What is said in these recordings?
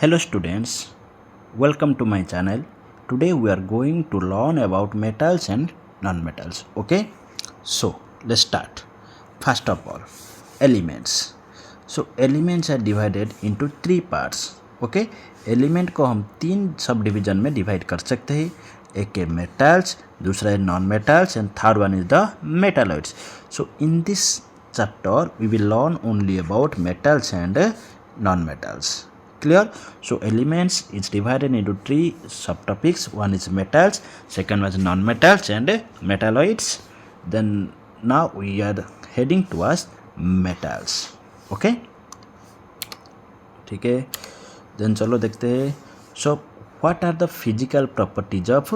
Hello students, welcome to my channel. Today we are going to learn about metals and non-metals. Okay, so let's start. First of all, elements. So elements are divided into three parts. Okay, element को हम तीन sub division में divide कर सकते हैं. एक है metals, दूसरा है non metals and third one is the metalloids. So in this chapter we will learn only about metals and non-metals. Clear? So elements is divided into three subtopics. One is metals, second was non-metals and metalloids. Then now we are heading towards metals. Okay, ठीक है. Then चलो देखते हैं. So what are the physical properties of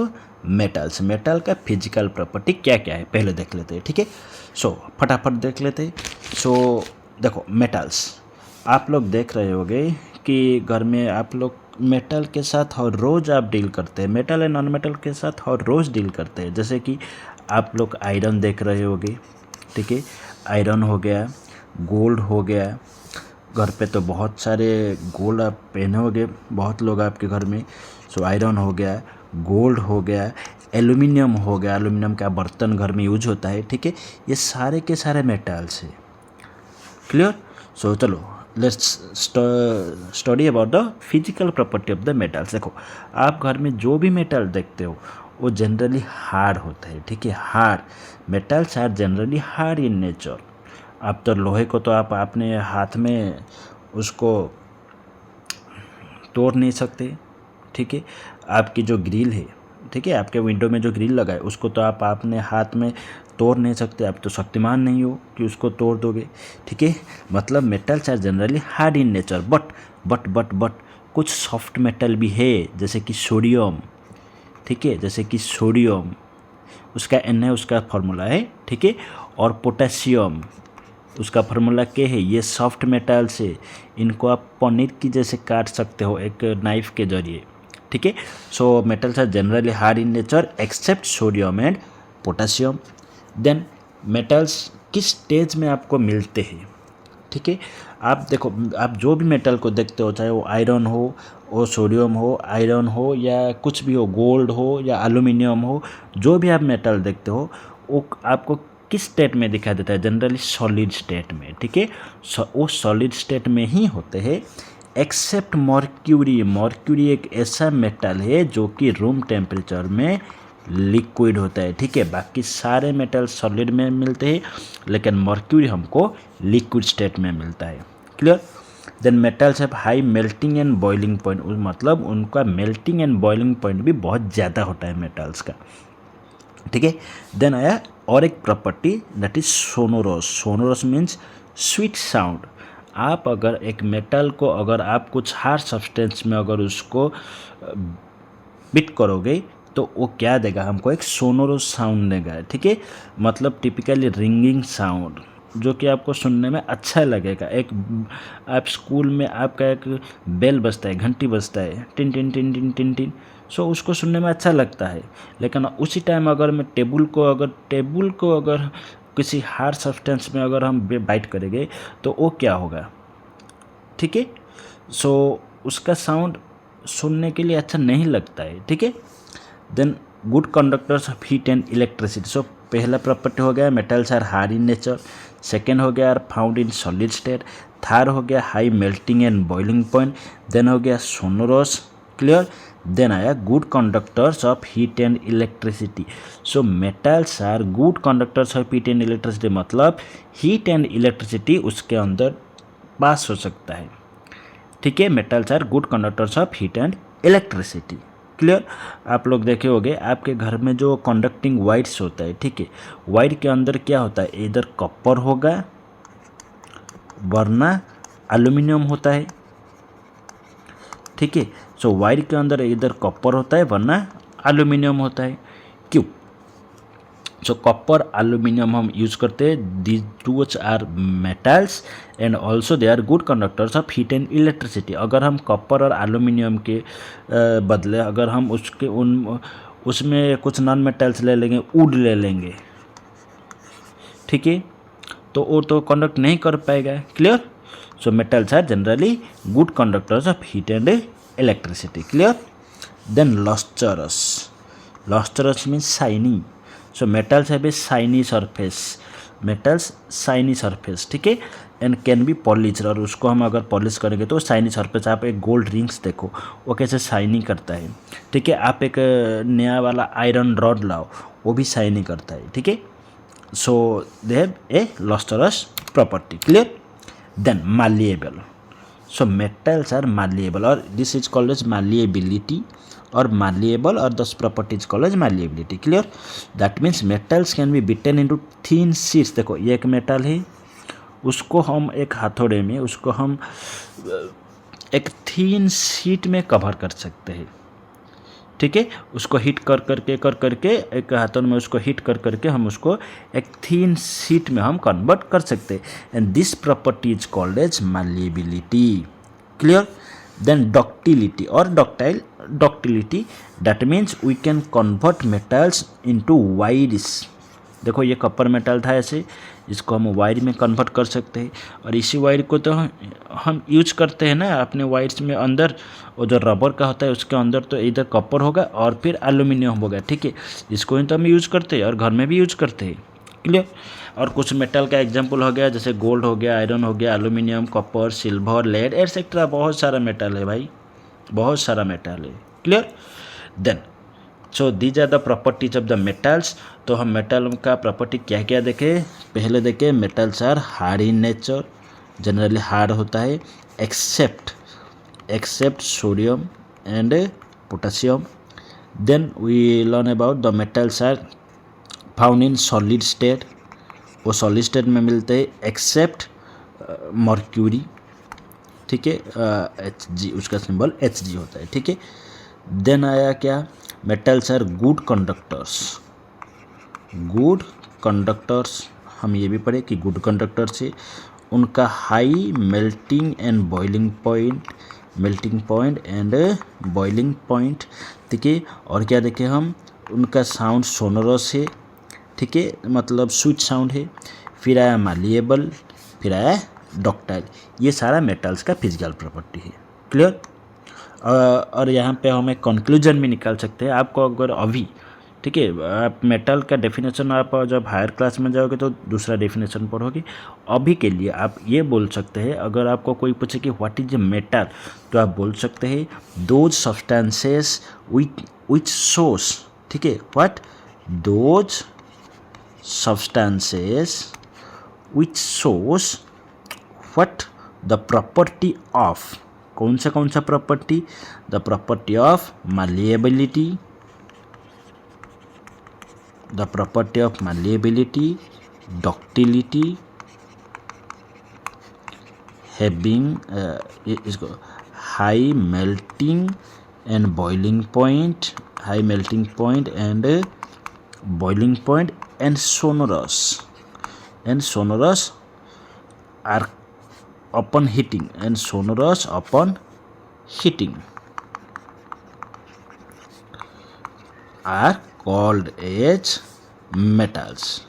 metals? Metal का physical property क्या क्या है पहले देख लेते हैं. ठीक है, सो फटाफट देख लेते हैं. सो देखो, मेटल्स आप लोग देख रहे होंगे कि घर में आप लोग मेटल के साथ हर रोज़ आप डील करते हैं, मेटल एंड नॉन मेटल के साथ हर रोज़ डील करते हैं. जैसे कि आप लोग आयरन देख रहे होंगे. ठीक है, आयरन हो गया, गोल्ड हो गया. घर पे तो बहुत सारे गोल्ड आप पहने होंगे बहुत लोग आपके घर में. सो आयरन हो गया, गोल्ड हो गया, एल्यूमिनियम हो गया, एल्यूमिनियम का बर्तन घर में यूज होता है. ठीक है, ये सारे के सारे मेटल्स है. क्लियर? सो चलो let's study about the physical property of the metals. देखो, आप घर में जो भी मेटल देखते हो वो जनरली हार्ड होता है. ठीक है, hard metals are generally hard in nature. आप तो लोहे को तो आप अपने हाथ में उसको तोड़ नहीं सकते. ठीक है, आपकी जो ग्रिल है, ठीक है, आपके विंडो में जो ग्रिल लगा है उसको तो आप अपने हाथ में तोड़ नहीं सकते. आप तो शक्तिमान नहीं हो कि उसको तोड़ दोगे. ठीक है, मतलब metals are generally hard in nature. But कुछ सॉफ्ट मेटल भी है जैसे कि सोडियम. ठीक है, जैसे कि सोडियम उसका एन है, उसका फार्मूला है. ठीक है, और पोटेशियम उसका फार्मूला क्या है. ये सॉफ्ट मेटल्स है, इनको आप पनीर की जैसे काट सकते हो एक नाइफ के जरिए. ठीक है, so metals are generally hard in nature except sodium and potassium. Then metals किस स्टेज में आपको मिलते हैं. ठीक है, आप देखो, आप जो भी मेटल को देखते हो, चाहे वो आयरन हो, वो सोडियम हो, आयरन हो या कुछ भी हो, गोल्ड हो या एल्यूमिनियम हो, जो भी आप मेटल देखते हो वो आपको किस स्टेट में दिखाई देता है. जनरली सॉलिड स्टेट में. ठीक है, वो सॉलिड स्टेट में ही होते हैं एक्सेप्ट मर्क्यूरी. मर्क्यूरी एक ऐसा मेटल है जो कि रूम टेम्परेचर में लिक्विड होता है. ठीक है, बाकी सारे मेटल सॉलिड में मिलते हैं लेकिन मर्क्यूरी हमको लिक्विड स्टेट में मिलता है. Clear? Then metals have high melting and boiling point. मतलब उनका मेल्टिंग एंड बॉइलिंग पॉइंट भी बहुत ज़्यादा होता है मेटल्स का. ठीक है, देन आया और एक property that is sonorous. Sonorous means sweet sound. आप अगर एक मेटल को अगर आप कुछ हार्ड सब्सटेंस में अगर उसको बिट करोगे तो वो क्या देगा हमको, एक सोनोरस साउंड देगा. ठीक है, मतलब टिपिकली रिंगिंग साउंड जो कि आपको सुनने में अच्छा लगेगा. एक आप स्कूल में आपका एक बेल बजता है, घंटी बजता है, टिन टिन टिन टिन टिन टिन. सो उसको सुनने में अच्छा लगता है. लेकिन उसी टाइम अगर मैं टेबल को अगर किसी हार्ड सब्सटेंस में अगर हम बाइट करेंगे तो वो क्या होगा. ठीक है, सो उसका साउंड सुनने के लिए अच्छा नहीं लगता है. ठीक है, then good conductors of heat and electricity. So पहला प्रॉपर्टी हो गया metals are hard in nature. Second हो गया are found in solid state. Third हो गया high melting and boiling point. Then हो गया सोनोरस. क्लियर? देन आया good conductors of heat and electricity. So metals are good conductors of heat and electricity. मतलब heat and electricity उसके अंदर pass हो सकता है. ठीक है, metals are good conductors of heat and electricity. Clear? आप लोग देखे होंगे आपके घर में जो कंडक्टिंग वायर्स होता है. ठीक है, वायर के अंदर क्या होता है, इधर कॉपर होगा वरना एल्यूमिनियम होता है. ठीक है, सो वायर के अंदर इधर कॉपर होता है वरना एल्यूमिनियम होता है. क्यों? सो कॉपर एल्यूमिनियम हम यूज करते हैं. These two are metals and also they are good conductors of heat and electricity. अगर हम कॉपर और एल्यूमिनियम के बदले अगर हम उसमें कुछ नॉन मेटल्स ले लेंगे, वुड ले लेंगे, ठीक है, तो वो तो कंडक्ट नहीं कर पाएगा. Clear? So metals are generally good conductors of heat and electricity. Clear? Then lustrous. Lustrous means shiny. So metals have a shiny surface. Metals shiny surface, ठीक है, एंड कैन बी पॉलिश, और उसको हम अगर polish करेंगे तो shiny surface. आप एक गोल्ड रिंग्स देखो वो कैसे शाइनी करता है, ठीक है। आप एक नया वाला आयरन रॉड लाओ वो भी शाइनी करता है, ठीक है। So they have a lustrous property. Clear? Then malleable. So metals are malleable, or this is called as malleability or malleable, or this property is called as malleability. Clear? That means metals can be beaten into thin sheets. देखो ये एक metal है, उसको हम एक हथौड़े में उसको हम एक थीन शीट में कवर कर सकते हैं, ठीक है। उसको हिट कर करके एक हाथों में उसको हिट कर करके हम उसको एक थीन शीट में हम कन्वर्ट कर सकते हैं, and this property is called as malleability. Clear? Then ductility और ductility, that means we can convert metals into wires. देखो ये कपर मेटल था ऐसे, इसको हम वायर में कन्वर्ट कर सकते हैं, और इसी वायर को तो हम यूज करते हैं ना अपने वायर्स में। अंदर वो जो रबर का होता है उसके अंदर तो इधर कपर होगा और फिर एल्यूमिनियम होगा, ठीक है। इसको ही तो हम यूज करते हैं और घर में भी यूज करते हैं। क्लियर? और कुछ मेटल का एग्जांपल हो गया जैसे गोल्ड हो गया, आयरन हो गया, aluminium, copper, silver, lead etcetera. बहुत सारा मेटल है भाई, बहुत सारा मेटल है। Clear? Then so these are the properties of the metals. तो हम मेटल का प्रॉपर्टी क्या क्या देखें? पहले देखें metals are hard in nature, generally hard होता है, except sodium and potassium. Then we learn about the metals are found in solid state. वो सॉलिड स्टेट में मिलते हैं एक्सेप्ट मर्क्यूरी, ठीक है, Hg, उसका सिंबल Hg होता है, ठीक है. देन आया क्या? Metals are good conductors. हम ये भी पढ़े कि गुड कंडक्टर्स है, उनका high melting and boiling point, ठीक है. और क्या देखें हम? उनका साउंड सोनोरस है, ठीक है, मतलब स्वीट साउंड है. फिर आया मालिएबल, फिर आया डक्टाइल. ये सारा मेटल्स का फिजिकल प्रॉपर्टी है. क्लियर? और यहाँ पे हम एक कंक्लूजन भी निकाल सकते हैं. आपको अगर अभी, ठीक है, आप मेटल का डेफिनेशन आप जब हायर क्लास में जाओगे तो दूसरा डेफिनेशन पढ़ोगे. अभी के लिए आप ये बोल सकते हैं, अगर आपको कोई पूछे कि व्हाट इज ए मेटल, तो आप बोल सकते हैं दोज सब्सटेंसेस विच शोस, ठीक है, what those substances which shows what the property of, कौन सा property? the property of malleability, ductility, having इसको high melting and boiling point, and sonorous are upon heating, are called as metals.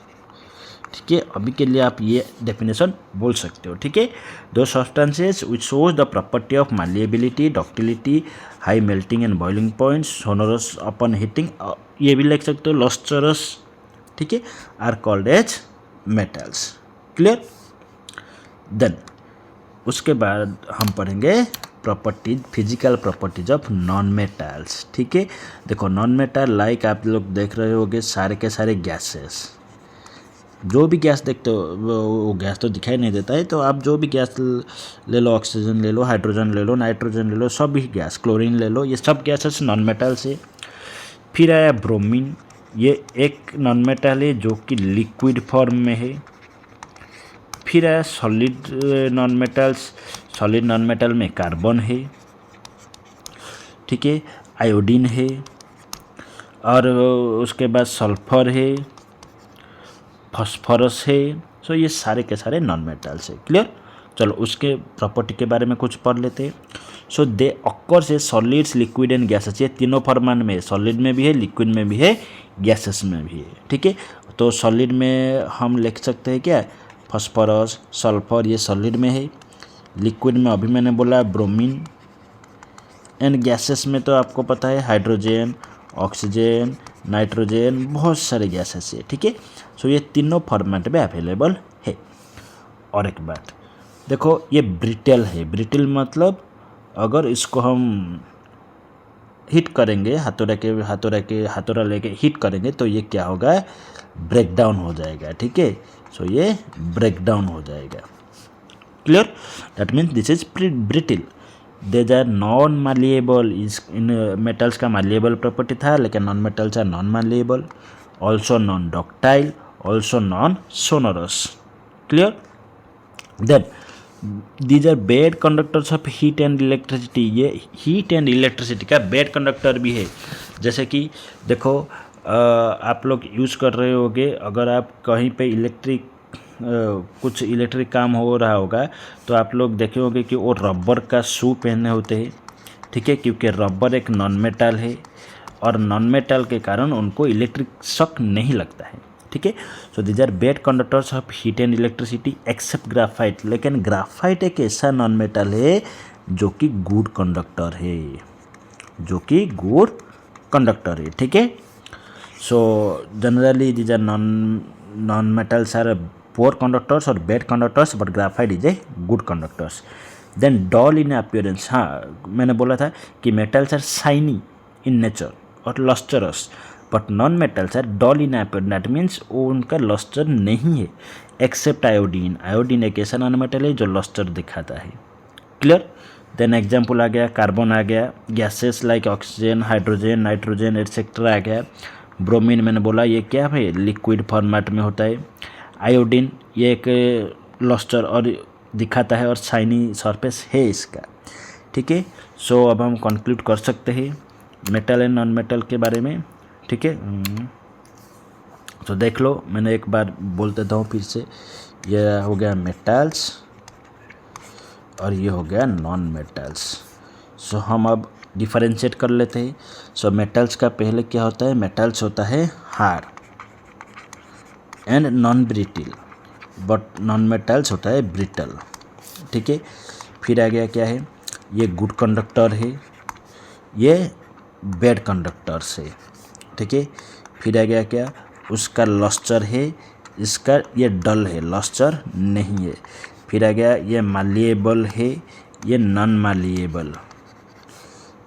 ठीक है, अभी के लिए आप ये डेफिनेशन बोल सकते हो. ठीक है, those substances which shows the property of malleability, ductility, high melting and boiling point, sonorous upon heating, ये भी लिख सकते हो लस्टरस, ठीक है, are called as metals. Clear? Then उसके बाद हम पढ़ेंगे properties, physical properties of non metals. ठीक है, देखो नॉन मेटल लाइक आप लोग देख रहे होगे सारे के सारे गैसेस, जो भी गैस देखते हो वो गैस तो दिखाई नहीं देता है, तो आप जो भी गैस ले लो, ऑक्सीजन ले लो, हाइड्रोजन ले लो, नाइट्रोजन ले लो, सब भी गैस, क्लोरीन ले लो, ये सब गैसेस नॉन मेटल से. फिर आया ब्रोमीन, ये एक नॉन मेटल है जो कि लिक्विड फॉर्म में है. फिर आया सॉलिड नॉन मेटल में कार्बन है, ठीक है, आयोडीन है, और उसके बाद सल्फर है, फॉस्फोरस है. सो ये सारे के सारे नॉन मेटल्स है. क्लियर? चलो उसके प्रॉपर्टी के बारे में कुछ पढ़ लेते हैं. So they occurs a solids, liquid and gases, ये तीनों फॉर्मेट में है, सॉलिड में भी है, लिक्विड में भी है, गैसेस में भी है. ठीक है, तो सॉलिड में हम लिख सकते हैं क्या? एंड गैसेस में तो आपको पता है हाइड्रोजन, ऑक्सीजन, नाइट्रोजन, बहुत सारे गैसेस है, ठीक है। सो ये तीनों फॉर्मेट में अवेलेबल है। और एक बात देखो, ये ब्रिटल है। ब्रिटल मतलब अगर इसको हम हिट करेंगे, हथौड़ा लेके हिट करेंगे तो ये क्या होगा, ब्रेक डाउन हो जाएगा, ठीक है। सो ये ब्रेक डाउन हो जाएगा। Clear? That means this is brittle. These are non malleable. इस इन मेटल्स का मालिएबल प्रॉपर्टी था, लेकिन non metals are non malleable, also non ductile, also non sonorous. Clear? Then these are bad conductors of heat and electricity. ये heat and electricity का bad conductor भी है। जैसे कि देखो, आप लोग यूज़ कर रहे होगे, अगर आप कहीं पे कुछ इलेक्ट्रिक काम हो रहा होगा तो आप लोग देखे होंगे कि वो रबर का शू पहने होते हैं, ठीक है, क्योंकि रबर एक नॉन मेटल है और नॉन मेटल के कारण उनको इलेक्ट्रिक शॉक नहीं लगता है, ठीक है। So these are bad conductors of heat and electricity except graphite. लेकिन ग्राफाइट एक ऐसा नॉन मेटल है जो कि गुड कंडक्टर है, ठीक है। So generally these are non metals are poor conductors और bad conductors, but graphite is a good conductors. Then dull in appearance. हाँ, मैंने बोला था कि metals are shiny in nature और lustrous, but non metals are dull in appearance. That means वो उनका lustre नहीं है, एक्सेप्ट आयोडीन। आयोडीन एक ऐसा नॉन मेटल है जो लस्टर दिखाता है। क्लियर? देन एग्जाम्पल आ गया, कार्बन आ गया, gases like oxygen, hydrogen, nitrogen etcetera आ गया। ब्रोमीन मैंने बोला ये क्या है, लिक्विड फॉर्मेट में होता है। आयोडीन ये एक लस्टर और दिखाता है और शाइनी सरफेस है इसका, ठीक है। सो अब हम कंक्लूड कर सकते हैं मेटल एंड नॉन मेटल के बारे में, ठीक है। तो देख लो, मैंने एक बार बोल देता हूँ फिर से। ये हो गया मेटल्स और ये हो गया नॉन मेटल्स। सो हम अब डिफरेंशिएट कर लेते हैं। सो मेटल्स का पहले क्या होता है, मेटल्स होता है hard and non brittle, but non metals होता है ब्रिटल, ठीक है। फिर आ गया क्या है, ये गुड कंडक्टर है, ये बैड कंडक्टर्स है, ठीक है। फिर आ गया क्या, उसका लस्टर है, इसका ये डल है, लस्टर नहीं है। फिर आ गया ये मालिएबल है, ये नॉन मालिएबल।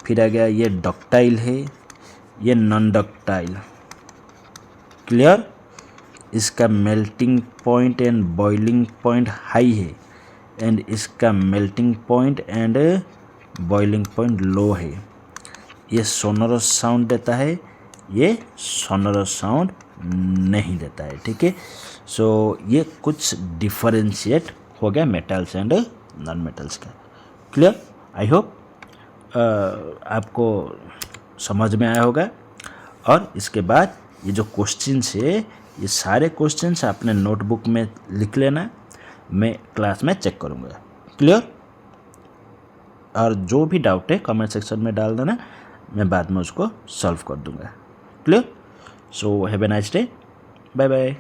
फिर आ गया ये डक्टाइल है, ये नॉन डक्टाइल। क्लियर? इसका melting point and boiling point high है, एंड इसका melting point and boiling point low है। ये सोनोरस साउंड देता है, ये सोनोरस साउंड नहीं देता है, ठीक है। सो ये कुछ डिफरेंशिएट हो गया मेटल्स एंड नॉन मेटल्स का। क्लियर? आई होप आपको समझ में आया होगा। और इसके बाद ये जो क्वेश्चंस है, ये सारे क्वेश्चंस आपने नोटबुक में लिख लेना, मैं क्लास में चेक करूँगा। क्लियर? और जो भी डाउट है कमेंट सेक्शन में डाल देना, मैं बाद में उसको सॉल्व कर दूँगा। Clear? So have a nice day, bye bye.